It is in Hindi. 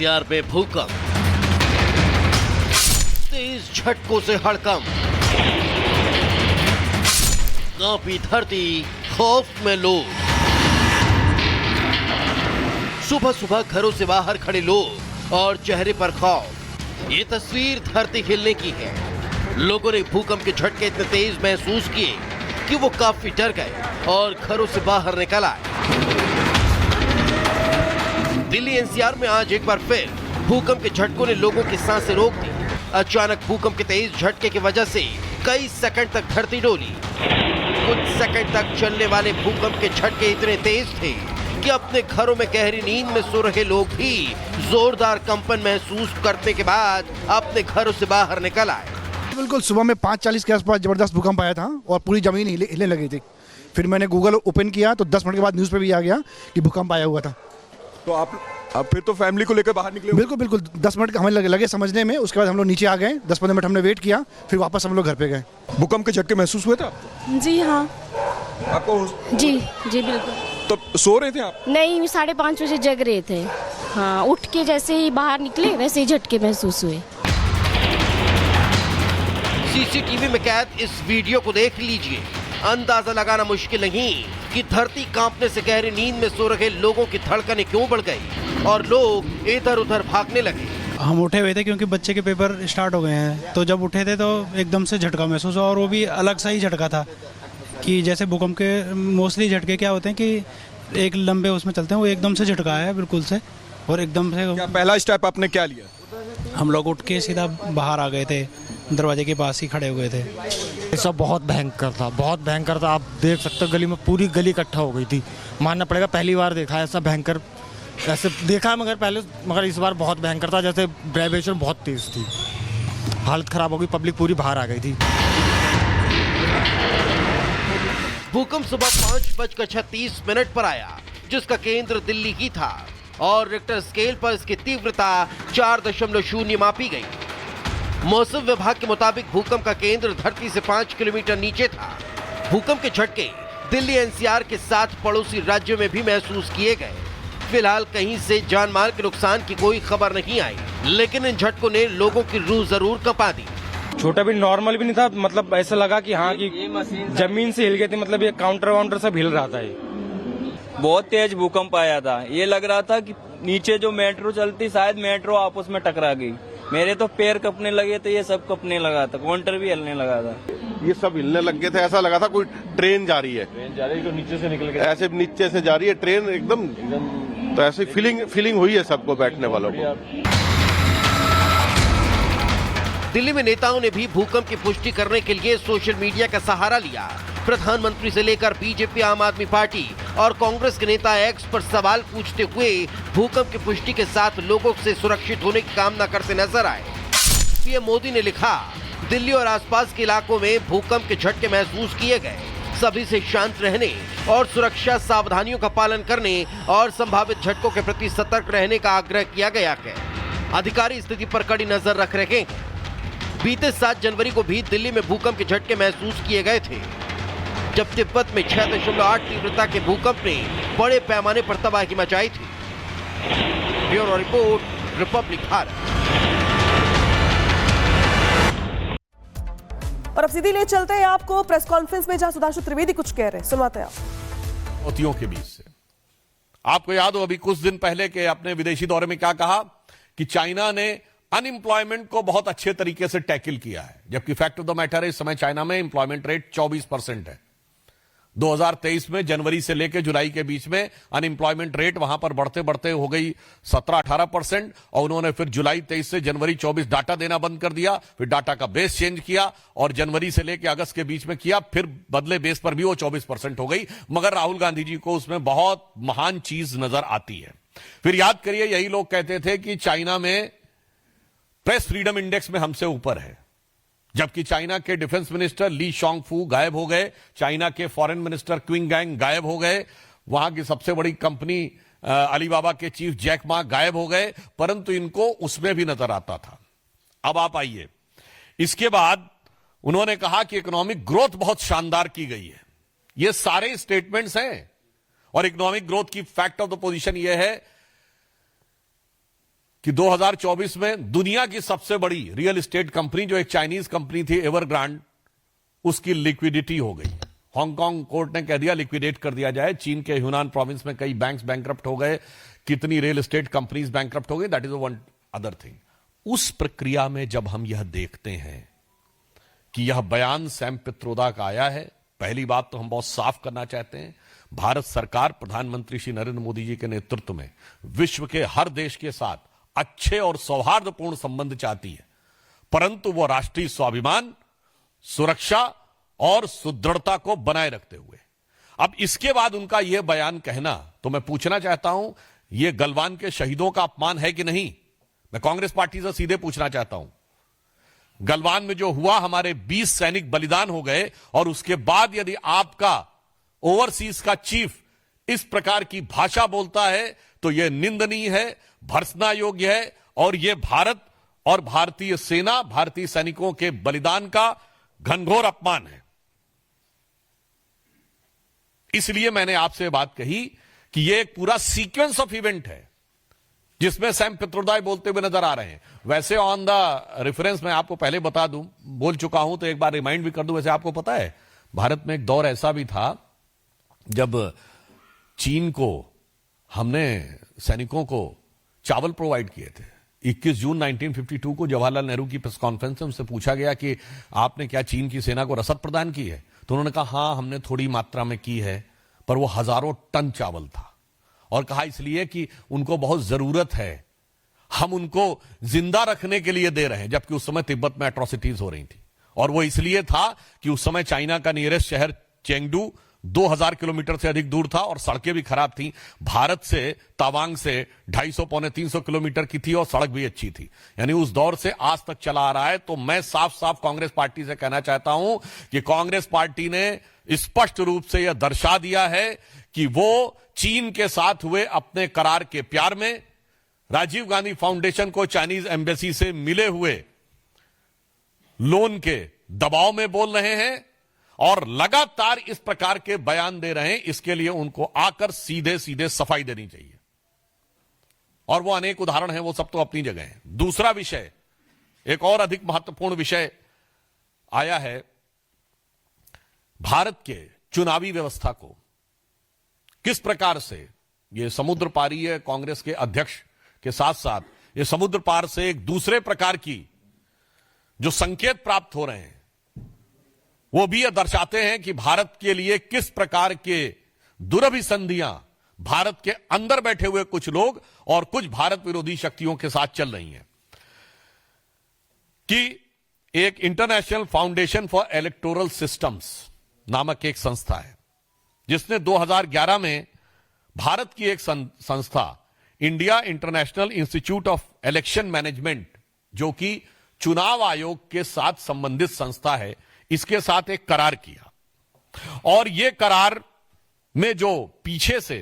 एनसीआर में भूकंप, तेज झटकों से हड़कंप, कांपी धरती, खौफ में लोग। सुबह सुबह घरों से बाहर खड़े लोग और चेहरे पर खौफ। ये तस्वीर धरती हिलने की है। लोगों ने भूकंप के झटके इतने तेज महसूस किए कि वो काफी डर गए और घरों से बाहर निकल आए। दिल्ली एनसीआर में आज एक बार फिर भूकंप के झटकों ने लोगों की सांसें रोक दी। अचानक भूकंप के तेज झटके की वजह से कई सेकंड तक धरती डोली। कुछ सेकंड तक चलने वाले भूकंप के झटके इतने तेज थे कि अपने घरों में गहरी नींद में सो रहे लोग भी जोरदार कंपन महसूस करने के बाद अपने घरों से बाहर निकल आए। बिल्कुल सुबह में 5:40 के आसपास जबरदस्त भूकंप आया था और पूरी जमीन हिलने लगी थी। फिर मैंने गूगल ओपन किया तो 10 मिनट के बाद न्यूज़ पे भी आ गया कि भूकंप आया हुआ था। तो आप फिर तो फैमिली को लेकर बाहर निकले? बिल्कुल बिल्कुल 10 मिनट हमें लगे समझने में। उसके बाद हम लोग नीचे आ गए, 10-15 मिनट हमने वेट किया, फिर वापस हम लोग घर पे गए। भूकंप के झटके महसूस हुए थे आपको? जी हाँ। आपको? जी जी बिल्कुल। तो सो रहे थे आप? नहीं, 5:30 बजे जग रहे थे। हाँ, उठ के जैसे ही बाहर निकले वैसे ही झटके महसूस हुए। सीसीटीवी में कैद इस वीडियो को देख लीजिए। अंदाजा लगाना मुश्किल नहीं कि धरती कांपने से गहरी नींद में सो रहे लोगों की धड़कनें क्यों बढ़ गई और लोग इधर उधर भागने लगे। हम उठे हुए थे क्योंकि बच्चे के पेपर स्टार्ट हो गए हैं, तो जब उठे थे तो एकदम से झटका महसूस हुआ और वो भी अलग सा ही झटका था कि जैसे भूकंप के मोस्टली झटके क्या होते हैं कि एक लंबे उसमें चलते हैं, वो एकदम से झटका है बिल्कुल से और एकदम से। क्या पहला स्टेप आपने क्या लिया? हम लोग उठ के सीधा बाहर आ गए थे, दरवाजे के पास ही खड़े हुए थे। ये सब बहुत भयंकर था, बहुत भयंकर था। आप देख सकते हो गली में पूरी गली इकट्ठा हो गई थी। मानना पड़ेगा पहली बार देखा है ऐसा भयंकर, ऐसे देखा है मगर इस बार बहुत भयंकर था। जैसे वाइब्रेशन बहुत तेज थी, हालत खराब हो गई, पब्लिक पूरी बाहर आ गई थी। भूकंप सुबह 5:36 पर आया, जिसका केंद्र दिल्ली ही था और रिक्टर स्केल पर इसकी तीव्रता 4.0 मापी गई। मौसम विभाग के मुताबिक भूकंप का केंद्र धरती से 5 किलोमीटर नीचे था। भूकंप के झटके दिल्ली एनसीआर के साथ पड़ोसी राज्यों में भी महसूस किए गए। फिलहाल कहीं से जान माल के नुकसान की कोई खबर नहीं आई, लेकिन इन झटकों ने लोगों की रूह जरूर कंपा दी। छोटा भी नॉर्मल भी नहीं था, मतलब ऐसा लगा कि हाँ कि जमीन से हिल गई थी, मतलब ये काउंटर वाउंटर सब हिल रहा था। ये बहुत तेज भूकंप आया था। ये लग रहा था कि नीचे जो मेट्रो चलती शायद मेट्रो आपस में टकरा गई। मेरे तो पैर कपने लगे थे, ये सब कपने लगा था, काउंटर भी हिलने लगा था। ये सब हिलने लग गए थे, ऐसा लगा था कोई ट्रेन जा रही है। तो नीचे से निकल गया, ऐसे नीचे से जा रही है ट्रेन एकदम। तो ऐसी फीलिंग हुई है सबको, बैठने वालों को। दिल्ली में नेताओं ने भी भूकंप की पुष्टि करने के लिए सोशल मीडिया का सहारा लिया। प्रधानमंत्री से लेकर बीजेपी, आम आदमी पार्टी और कांग्रेस के नेता एक्स पर सवाल पूछते हुए भूकंप की पुष्टि के साथ लोगों से सुरक्षित होने की कामना करते नजर आए। पीएम मोदी ने लिखा, दिल्ली और आसपास के इलाकों में भूकंप के झटके महसूस किए गए। सभी से शांत रहने और सुरक्षा सावधानियों का पालन करने और संभावित झटकों के प्रति सतर्क रहने का आग्रह किया गया है। अधिकारी स्थिति पर कड़ी नजर रख रहे हैं। बीते 7 जनवरी को भी दिल्ली में भूकंप के झटके महसूस किए गए थे, जब तिब्बत में 6.8 तीव्रता के भूकंप ने बड़े पैमाने पर तबाही मचाई थी। Bureau report, Republic Bharat. और अब सीधी ले चलते हैं आपको प्रेस कॉन्फ्रेंस में, जहां सुधांशु त्रिवेदी कुछ कह रहे हैं, सुनवाते हैं आप। चुनौतियों के बीच से आपको याद हो अभी कुछ दिन पहले के अपने विदेशी दौरे में क्या कहा कि चाइना ने अनएम्प्लॉयमेंट को बहुत अच्छे तरीके से टैकल किया है, जबकि फैक्ट ऑफ द मैटर है इस समय चाइना में एम्प्लॉयमेंट रेट 24% है। 2023 में जनवरी से लेकर जुलाई के बीच में अनएम्प्लॉयमेंट रेट वहां पर बढ़ते बढ़ते हो गई 17-18% और उन्होंने फिर जुलाई 23 से जनवरी 24 डाटा देना बंद कर दिया, फिर डाटा का बेस चेंज किया और जनवरी से लेकर अगस्त के बीच में किया, फिर बदले बेस पर भी वो 24% हो गई। मगर राहुल गांधी जी को उसमें बहुत महान चीज नजर आती है। फिर याद करिए, यही लोग कहते थे कि चाइना में प्रेस फ्रीडम इंडेक्स में हमसे ऊपर है, जबकि चाइना के डिफेंस मिनिस्टर ली शॉन्गफू गायब हो गए, चाइना के फॉरेन मिनिस्टर क्विंग गैंग गायब हो गए, वहां की सबसे बड़ी कंपनी अलीबाबा के चीफ जैक मा गायब हो गए, परंतु इनको उसमें भी नजर आता था। अब आप आइए, इसके बाद उन्होंने कहा कि इकोनॉमिक ग्रोथ बहुत शानदार की गई है। ये सारे स्टेटमेंट्स हैं। और इकोनॉमिक ग्रोथ की फैक्ट ऑफ द पोजीशन यह है कि 2024 में दुनिया की सबसे बड़ी रियल एस्टेट कंपनी जो एक चाइनीज कंपनी थी एवरग्रांड, उसकी लिक्विडिटी हो गई। हांगकांग कोर्ट ने कह दिया लिक्विडेट कर दिया जाए। चीन के ह्यूनान प्रोविंस में कई बैंक्स बैंकरप्ट हो गए, कितनी रियल एस्टेट कंपनीज बैंकरप्ट हो गई, that is one other thing. उस प्रक्रिया में जब हम यह देखते हैं कि यह बयान सैम पित्रोदा का आया है, पहली बात तो हम बहुत साफ करना चाहते हैं, भारत सरकार प्रधानमंत्री श्री नरेंद्र मोदी जी के नेतृत्व में विश्व के हर देश के साथ अच्छे और सौहार्दपूर्ण संबंध चाहती है, परंतु वो राष्ट्रीय स्वाभिमान, सुरक्षा और सुदृढ़ता को बनाए रखते हुए। अब इसके बाद उनका यह बयान कहना, तो मैं पूछना चाहता हूं, यह गलवान के शहीदों का अपमान है कि नहीं? मैं कांग्रेस पार्टी से सीधे पूछना चाहता हूं। गलवान में जो हुआ, हमारे 20 सैनिक बलिदान हो गए, और उसके बाद यदि आपका ओवरसीज का चीफ इस प्रकार की भाषा बोलता है तो यह निंदनीय है, भर्त्सना योग्य है, और यह भारत और भारतीय सेना, भारतीय सैनिकों के बलिदान का घनघोर अपमान है। इसलिए मैंने आपसे बात कही कि यह एक पूरा सीक्वेंस ऑफ इवेंट है जिसमें सैम पित्रोदा बोलते हुए नजर आ रहे हैं। वैसे ऑन द रेफरेंस मैं आपको पहले बता दूं, बोल चुका हूं तो एक बार रिमाइंड भी कर दूं। वैसे आपको पता है भारत में एक दौर ऐसा भी था जब चीन को हमने सैनिकों को चावल प्रोवाइड किए थे। 21 जून 1952 को जवाहरलाल नेहरू की प्रेस कॉन्फ्रेंस में उनसे पूछा गया कि आपने क्या चीन की सेना को रसद प्रदान की है? तो उन्होंने कहा हां, हमने थोड़ी मात्रा में की है, पर वो हजारों टन चावल था। और कहा इसलिए कि उनको बहुत जरूरत है, हम उनको जिंदा रखने के लिए दे रहे हैं, जबकि उस समय तिब्बत में एट्रोसिटीज हो रही थी। और वो इसलिए था कि उस समय चाइना का नियरेस्ट शहर चेंगडू 2000 किलोमीटर से अधिक दूर था और सड़कें भी खराब थी। भारत से तवांग से 250 पौने 300 किलोमीटर की थी और सड़क भी अच्छी थी। यानी उस दौर से आज तक चला आ रहा है। तो मैं साफ साफ कांग्रेस पार्टी से कहना चाहता हूं कि कांग्रेस पार्टी ने स्पष्ट रूप से यह दर्शा दिया है कि वो चीन के साथ हुए अपने करार के प्यार में, राजीव गांधी फाउंडेशन को चाइनीज एम्बेसी से मिले हुए लोन के दबाव में बोल रहे हैं और लगातार इस प्रकार के बयान दे रहे हैं। इसके लिए उनको आकर सीधे सीधे सफाई देनी चाहिए। और वो अनेक उदाहरण हैं, वो सब तो अपनी जगह हैं। दूसरा विषय, एक और अधिक महत्वपूर्ण विषय आया है, भारत के चुनावी व्यवस्था को किस प्रकार से ये समुद्र पारी है कांग्रेस के अध्यक्ष के साथ साथ ये समुद्र पार से एक दूसरे प्रकार की जो संकेत प्राप्त हो रहे हैं, वो भी यह दर्शाते हैं कि भारत के लिए किस प्रकार के दुरभिसंधियां भारत के अंदर बैठे हुए कुछ लोग और कुछ भारत विरोधी शक्तियों के साथ चल रही हैं। कि एक international foundation for electoral systems नामक एक संस्था है, जिसने 2011 में भारत की एक संस्था India international institute of election management, जो कि चुनाव आयोग के साथ संबंधित संस्था है, इसके साथ एक करार किया। और यह करार में जो पीछे से